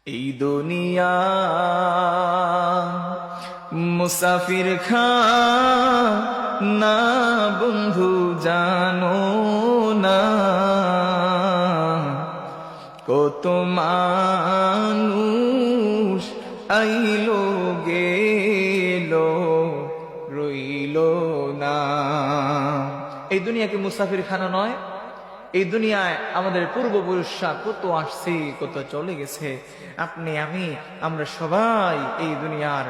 এই দুনিয়া মুসাফির খানা বন্ধু জানো না, কত মানুষ আইলো গেলো রইল না। এই দুনিয়া কি মুসাফির খানা নয়? এই দুনিয়ায় আমাদের পূর্বপুরুষরা কত আসছে কত চলে গেছে। আপনি আমি আমরা সবাই এই দুনিয়ার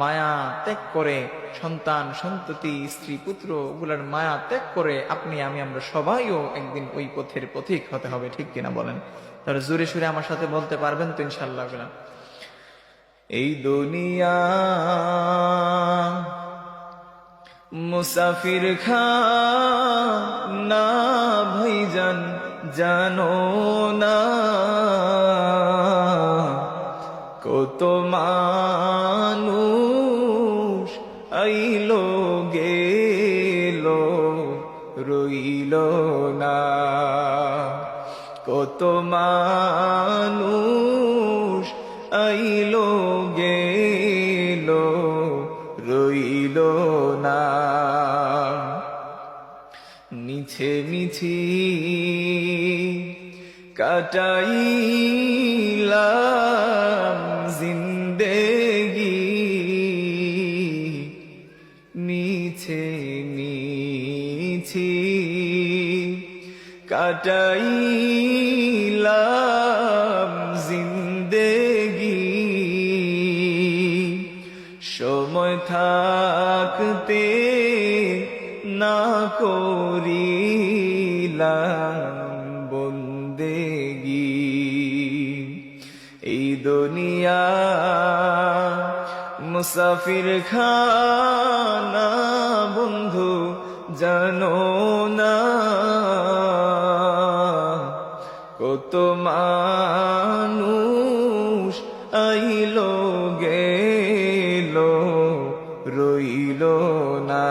মায়া ত্যাগ করে, সন্তান সন্ততি স্ত্রী পুত্র ওগুলার মায়া ত্যাগ করে আপনি আমি আমরা সবাইও একদিন ওই পথের পথিক হতে হবে, ঠিক কিনা বলেন? তাহলে জোরে সুরে আমার সাথে বলতে পারবেন তো ইনশাআল্লাহ? এই দুনিয়া মুসাফির খানা ভাইজান জানো না, কত মানুষ আইলো গেলো রইল না, কত মানুষ আইলো গেলো রইল না। মিছে মিছি কাটাইলাম জিন্দেগি, মিছে মিছি কাটাইলাম জিন্দেগি, সময় থাকতে না করিলাম বন্দেগি। এই দুনিয়া মুসাফির খানা বন্ধু জানো না, কত মানুষ আইলো গেলো রইল না।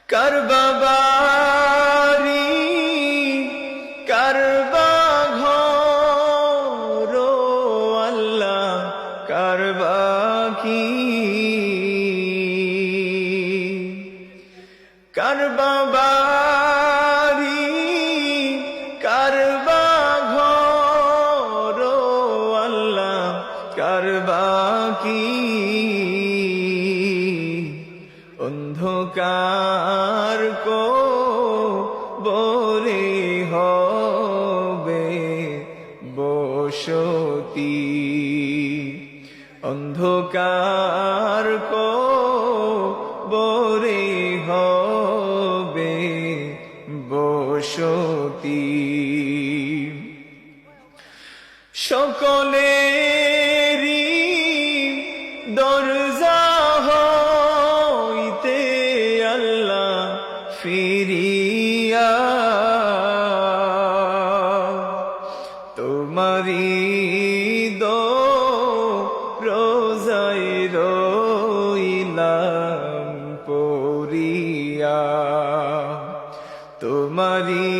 কারবা বাড়ি কারবা ঘর আল্লাহ কারবা কি, কারবা বাড়ি কারবা ঘর আল্লাহ কারবা কি, অন্ধকার কবরে হবে বসতি, অন্ধকার কবরে হবে বসতি। সকলেরই দরজা হইতে আল্লাহ ফিরিয়া তোমারি রোজায় রইলাম পড়িয়া, তোমারি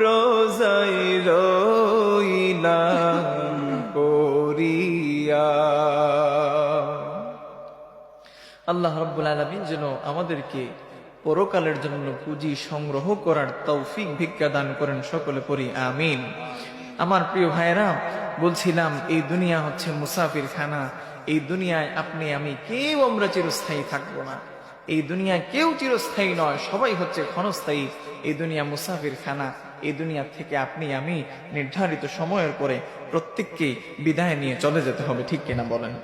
রোজায় রইলাম পড়িয়া। আল্লাহ রাব্বুল আলামিন যেন আমাদেরকে পরকালের জন্য পুঁজি সংগ্রহ করার তৌফিক ভিক্ষা দান করেন, সকলে পড়ি আমিন। আমার প্রিয় ভাইরা, বলছিলাম এই দুনিয়া হচ্ছে মুসাফির খানা। এই দুনিয়ায় আপনি আমি কেউ আমরা চিরস্থায়ী থাকবো না। এই দুনিয়ায় কেউ চিরস্থায়ী নয়, সবাই হচ্ছে ক্ষণস্থায়ী। এই দুনিয়া মুসাফির খানা। এই দুনিয়া থেকে আপনি আমি নির্ধারিত সময়ের পরে প্রত্যেককে বিদায় নিয়ে চলে যেতে হবে, ঠিক কিনা বলেন?